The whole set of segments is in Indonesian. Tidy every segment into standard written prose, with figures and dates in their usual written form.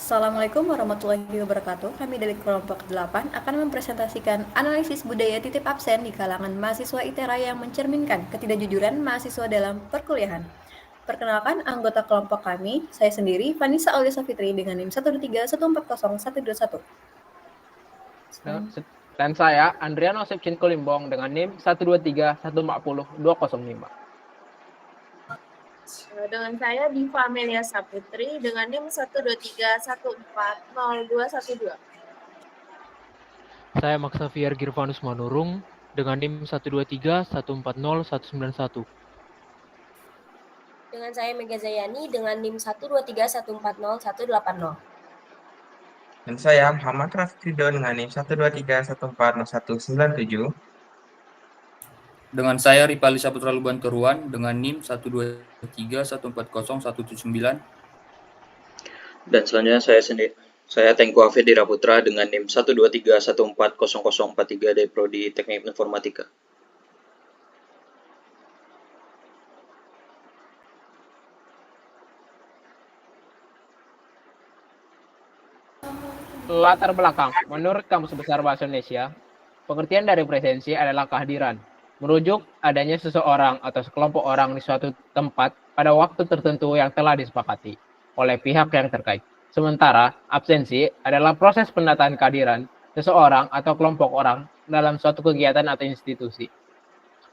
Assalamualaikum warahmatullahi wabarakatuh. Kami dari kelompok 8 akan mempresentasikan analisis budaya titip absen di kalangan mahasiswa ITERA yang mencerminkan ketidakjujuran mahasiswa dalam perkuliahan. Perkenalkan anggota kelompok kami, saya sendiri, Vanessa Aulia Safitri dengan NIM 123140121. Dan saya, Andriano Sepcin Kolimbong dengan NIM 123140205. Dengan saya, Diva Amelia Saputri dengan NIM 123140212. Saya Max Xavier Girvanus Manurung dengan NIM 123140191. Dengan saya Mega Zayani dengan NIM 123140180. Dan saya Muhammad Rafidho dengan NIM 123140197. Dengan saya Ripali Saputra Luban Keruan dengan NIM 123140179. Dan selanjutnya saya Tengku Hafidhira Putra dengan NIM 123140043 dari Prodi Teknik Informatika. Latar belakang, menurut Kamus Besar Bahasa Indonesia, pengertian dari presensi adalah kehadiran, merujuk adanya seseorang atau sekelompok orang di suatu tempat pada waktu tertentu yang telah disepakati oleh pihak yang terkait. Sementara absensi adalah proses pendataan kehadiran seseorang atau kelompok orang dalam suatu kegiatan atau institusi.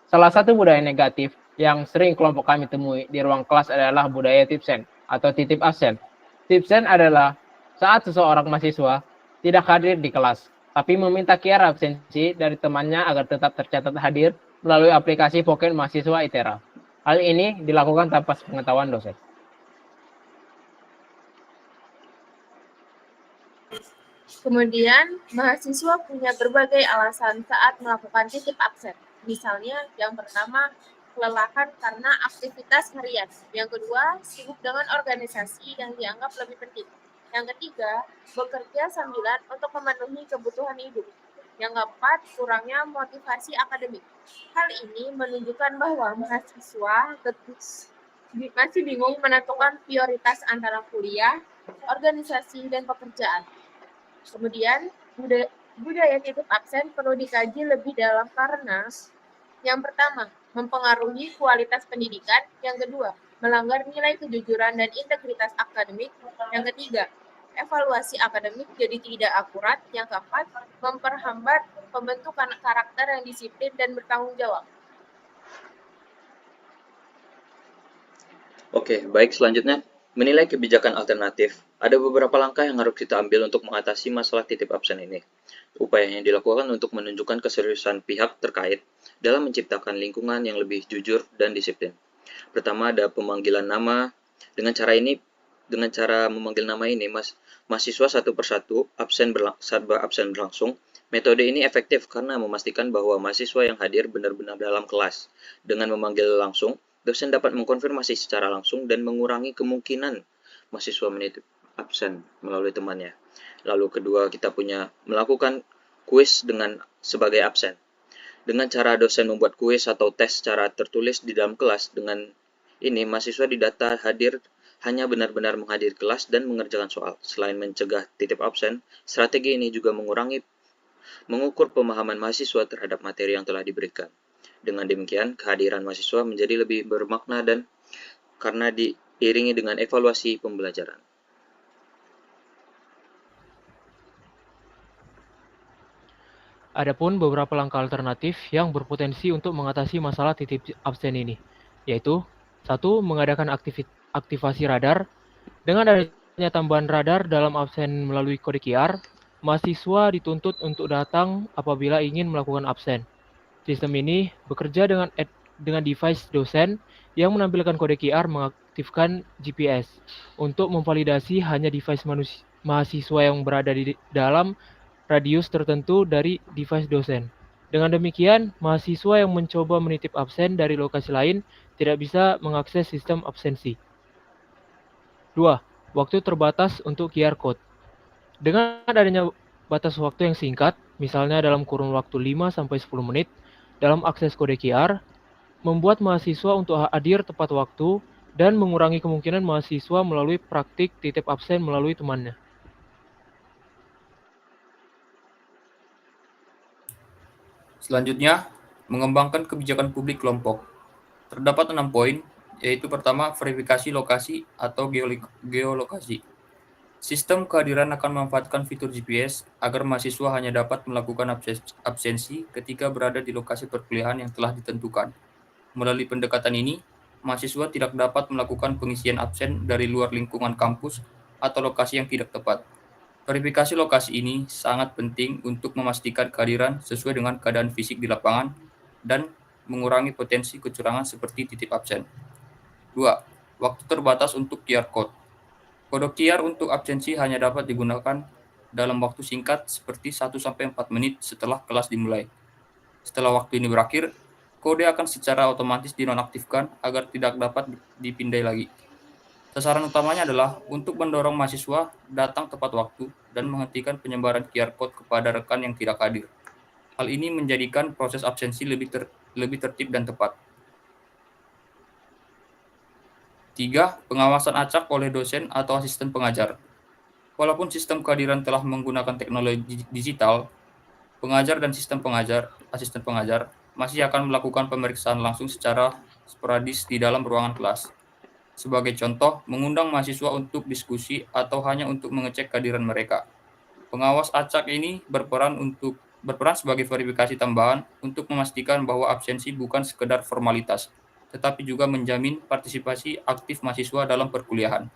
Salah satu budaya negatif yang sering kelompok kami temui di ruang kelas adalah budaya tipsen atau titip absen. Tipsen adalah saat seseorang mahasiswa tidak hadir di kelas, tapi meminta QR absensi dari temannya agar tetap tercatat hadir melalui aplikasi Pocket Mahasiswa ITERA. Hal ini dilakukan tanpa sepengetahuan dosen. Kemudian, mahasiswa punya berbagai alasan saat melakukan titip absen. Misalnya, yang pertama, kelelahan karena aktivitas harian. Yang kedua, sibuk dengan organisasi yang dianggap lebih penting. Yang ketiga, bekerja sambilan untuk memenuhi kebutuhan hidup. Yang keempat, kurangnya motivasi akademik. Hal ini menunjukkan bahwa mahasiswa masih bingung menentukan prioritas antara kuliah, organisasi, dan pekerjaan. Kemudian, budaya titip absen perlu dikaji lebih dalam karena yang pertama, mempengaruhi kualitas pendidikan. Yang kedua, melanggar nilai kejujuran dan integritas akademik. Yang ketiga, evaluasi akademik jadi tidak akurat. Yang keempat, memperhambat pembentukan karakter yang disiplin dan bertanggung jawab. Oke, baik, selanjutnya menilai kebijakan alternatif. Ada beberapa langkah yang harus kita ambil untuk mengatasi masalah titip absen ini. Upaya yang dilakukan untuk menunjukkan keseriusan pihak terkait dalam menciptakan lingkungan yang lebih jujur dan disiplin. Pertama, ada pemanggilan nama. Dengan cara memanggil nama ini, mahasiswa satu persatu saat absen berlangsung. Metode ini efektif karena memastikan bahwa mahasiswa yang hadir benar-benar dalam kelas. Dengan memanggil langsung, dosen dapat mengkonfirmasi secara langsung dan mengurangi kemungkinan mahasiswa menitip absen melalui temannya. Lalu kedua, kita melakukan kuis sebagai absen. Dengan cara dosen membuat kuis atau tes secara tertulis di dalam kelas, dengan ini mahasiswa didata hadir hanya benar-benar menghadiri kelas dan mengerjakan soal. Selain mencegah titip absen, strategi ini juga mengukur pemahaman mahasiswa terhadap materi yang telah diberikan. Dengan demikian, kehadiran mahasiswa menjadi lebih bermakna dan karena diiringi dengan evaluasi pembelajaran. Adapun beberapa langkah alternatif yang berpotensi untuk mengatasi masalah titip absen ini, yaitu 1. Mengadakan aktivasi radar. Dengan adanya tambahan radar dalam absen melalui kode QR, mahasiswa dituntut untuk datang apabila ingin melakukan absen. Sistem ini bekerja dengan device dosen yang menampilkan kode QR mengaktifkan GPS untuk memvalidasi hanya device mahasiswa yang berada di dalam radius tertentu dari device dosen. Dengan demikian, mahasiswa yang mencoba menitip absen dari lokasi lain tidak bisa mengakses sistem absensi. 2. Waktu terbatas untuk QR Code. Dengan adanya batas waktu yang singkat, misalnya dalam kurun waktu 5-10 menit, dalam akses kode QR, membuat mahasiswa untuk hadir tepat waktu dan mengurangi kemungkinan mahasiswa melalui praktik titip absen melalui temannya. Selanjutnya, mengembangkan kebijakan publik kelompok. Terdapat 6 poin, yaitu pertama, verifikasi lokasi atau geolokasi. Sistem kehadiran akan memanfaatkan fitur GPS agar mahasiswa hanya dapat melakukan absensi ketika berada di lokasi perkuliahan yang telah ditentukan. Melalui pendekatan ini, mahasiswa tidak dapat melakukan pengisian absen dari luar lingkungan kampus atau lokasi yang tidak tepat. Verifikasi lokasi ini sangat penting untuk memastikan kehadiran sesuai dengan keadaan fisik di lapangan dan mengurangi potensi kecurangan seperti titip absen. 2. Waktu terbatas untuk QR Code. Kode QR untuk absensi hanya dapat digunakan dalam waktu singkat seperti 1-4 menit setelah kelas dimulai. Setelah waktu ini berakhir, kode akan secara otomatis dinonaktifkan agar tidak dapat dipindai lagi. Sasaran utamanya adalah untuk mendorong mahasiswa datang tepat waktu dan menghentikan penyebaran QR Code kepada rekan yang tidak hadir. Hal ini menjadikan proses absensi lebih tertib dan tepat. 3. Pengawasan acak oleh dosen atau asisten pengajar. Walaupun sistem kehadiran telah menggunakan teknologi digital, pengajar dan asisten pengajar masih akan melakukan pemeriksaan langsung secara sporadis di dalam ruangan kelas. Sebagai contoh, mengundang mahasiswa untuk diskusi atau hanya untuk mengecek kehadiran mereka. Pengawas acak ini berperan sebagai verifikasi tambahan untuk memastikan bahwa absensi bukan sekedar formalitas, tetapi juga menjamin partisipasi aktif mahasiswa dalam perkuliahan.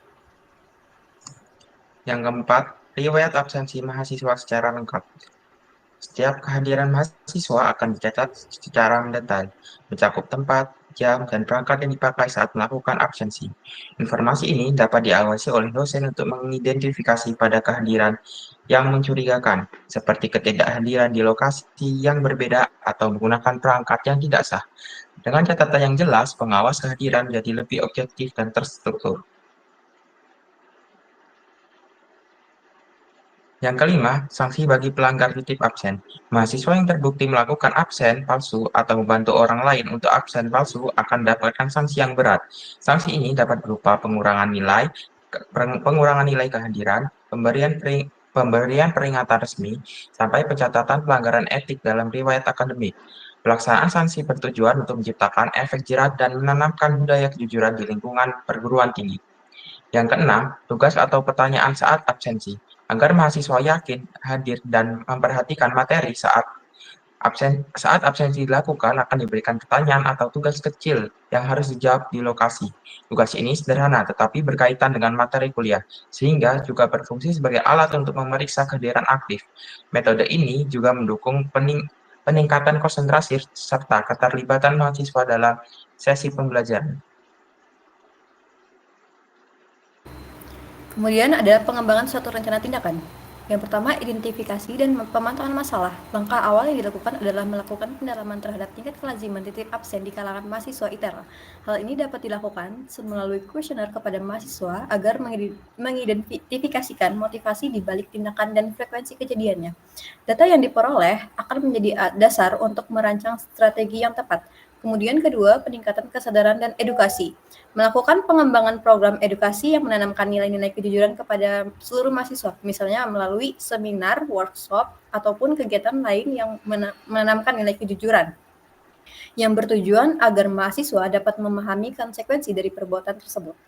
Yang keempat, riwayat absensi mahasiswa secara lengkap. Setiap kehadiran mahasiswa akan dicatat secara mendetail, mencakup tempat, jam, dan perangkat yang dipakai saat melakukan absensi. Informasi ini dapat diawasi oleh dosen untuk mengidentifikasi pada kehadiran yang mencurigakan, seperti ketidakhadiran di lokasi yang berbeda atau menggunakan perangkat yang tidak sah. Dengan catatan yang jelas, pengawas kehadiran menjadi lebih objektif dan terstruktur. Yang kelima, sanksi bagi pelanggar titip absen. Mahasiswa yang terbukti melakukan absen palsu atau membantu orang lain untuk absen palsu akan mendapatkan sanksi yang berat. Sanksi ini dapat berupa pengurangan nilai kehadiran, pemberian peringatan resmi, sampai pencatatan pelanggaran etik dalam riwayat akademik. Pelaksanaan sanksi bertujuan untuk menciptakan efek jerat dan menanamkan budaya kejujuran di lingkungan perguruan tinggi. Yang keenam, tugas atau pertanyaan saat absensi. Agar mahasiswa yakin, hadir, dan memperhatikan materi saat absensi dilakukan akan diberikan pertanyaan atau tugas kecil yang harus dijawab di lokasi. Tugas ini sederhana tetapi berkaitan dengan materi kuliah, sehingga juga berfungsi sebagai alat untuk memeriksa kehadiran aktif. Metode ini juga mendukung peningkatan konsentrasi serta keterlibatan mahasiswa dalam sesi pembelajaran. Kemudian ada pengembangan suatu rencana tindakan. Yang pertama, identifikasi dan pemantauan masalah. Langkah awal yang dilakukan adalah melakukan pendalaman terhadap tingkat kelaziman titip absen di kalangan mahasiswa ITERA. Hal ini dapat dilakukan melalui kuesioner kepada mahasiswa agar mengidentifikasikan motivasi di balik tindakan dan frekuensi kejadiannya. Data yang diperoleh akan menjadi dasar untuk merancang strategi yang tepat. Kemudian kedua, peningkatan kesadaran dan edukasi. Melakukan pengembangan program edukasi yang menanamkan nilai-nilai kejujuran kepada seluruh mahasiswa, misalnya melalui seminar, workshop, ataupun kegiatan lain yang menanamkan nilai kejujuran, yang bertujuan agar mahasiswa dapat memahami konsekuensi dari perbuatan tersebut.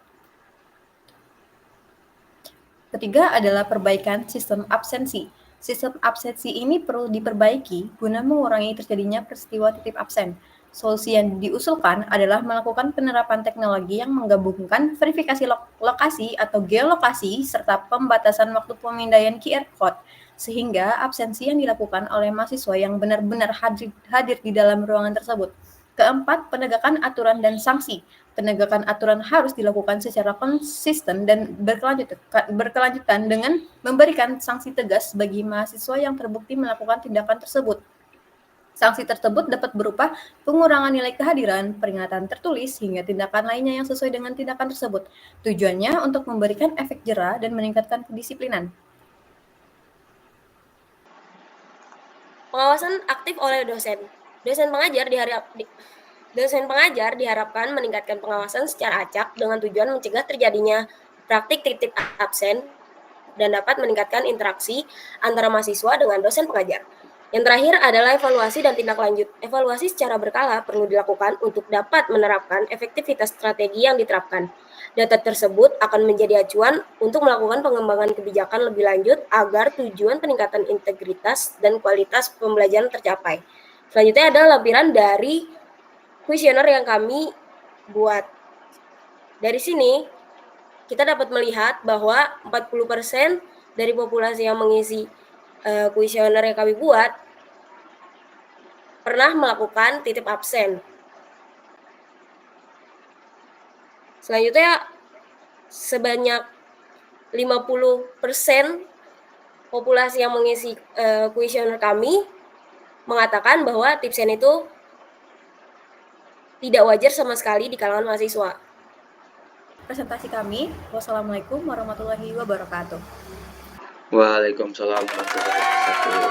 Ketiga adalah perbaikan sistem absensi. Sistem absensi ini perlu diperbaiki guna mengurangi terjadinya peristiwa titip absen. Solusi yang diusulkan adalah melakukan penerapan teknologi yang menggabungkan verifikasi lokasi atau geolokasi serta pembatasan waktu pemindaian QR Code, sehingga absensi yang dilakukan oleh mahasiswa yang benar-benar hadir di dalam ruangan tersebut. Keempat, penegakan aturan dan sanksi. Penegakan aturan harus dilakukan secara konsisten dan berkelanjutan dengan memberikan sanksi tegas bagi mahasiswa yang terbukti melakukan tindakan tersebut. Sanksi tersebut dapat berupa pengurangan nilai kehadiran, peringatan tertulis, hingga tindakan lainnya yang sesuai dengan tindakan tersebut. Tujuannya untuk memberikan efek jera dan meningkatkan kedisiplinan. Pengawasan aktif oleh dosen. Dosen pengajar diharapkan meningkatkan pengawasan secara acak dengan tujuan mencegah terjadinya praktik titip absen dan dapat meningkatkan interaksi antara mahasiswa dengan dosen pengajar. Yang terakhir adalah evaluasi dan tindak lanjut. Evaluasi secara berkala perlu dilakukan untuk dapat menerapkan efektivitas strategi yang diterapkan. Data tersebut akan menjadi acuan untuk melakukan pengembangan kebijakan lebih lanjut agar tujuan peningkatan integritas dan kualitas pembelajaran tercapai. Selanjutnya adalah lampiran dari kuesioner yang kami buat. Dari sini, kita dapat melihat bahwa 40% dari populasi yang mengisi kuesioner yang kami buat pernah melakukan titip absen. Selanjutnya, sebanyak 50% populasi yang mengisi kuesioner kami mengatakan bahwa tipsen itu tidak wajar sama sekali di kalangan mahasiswa. Presentasi kami. Wassalamualaikum warahmatullahi wabarakatuh. Waalaikumsalam warahmatullahi wabarakatuh.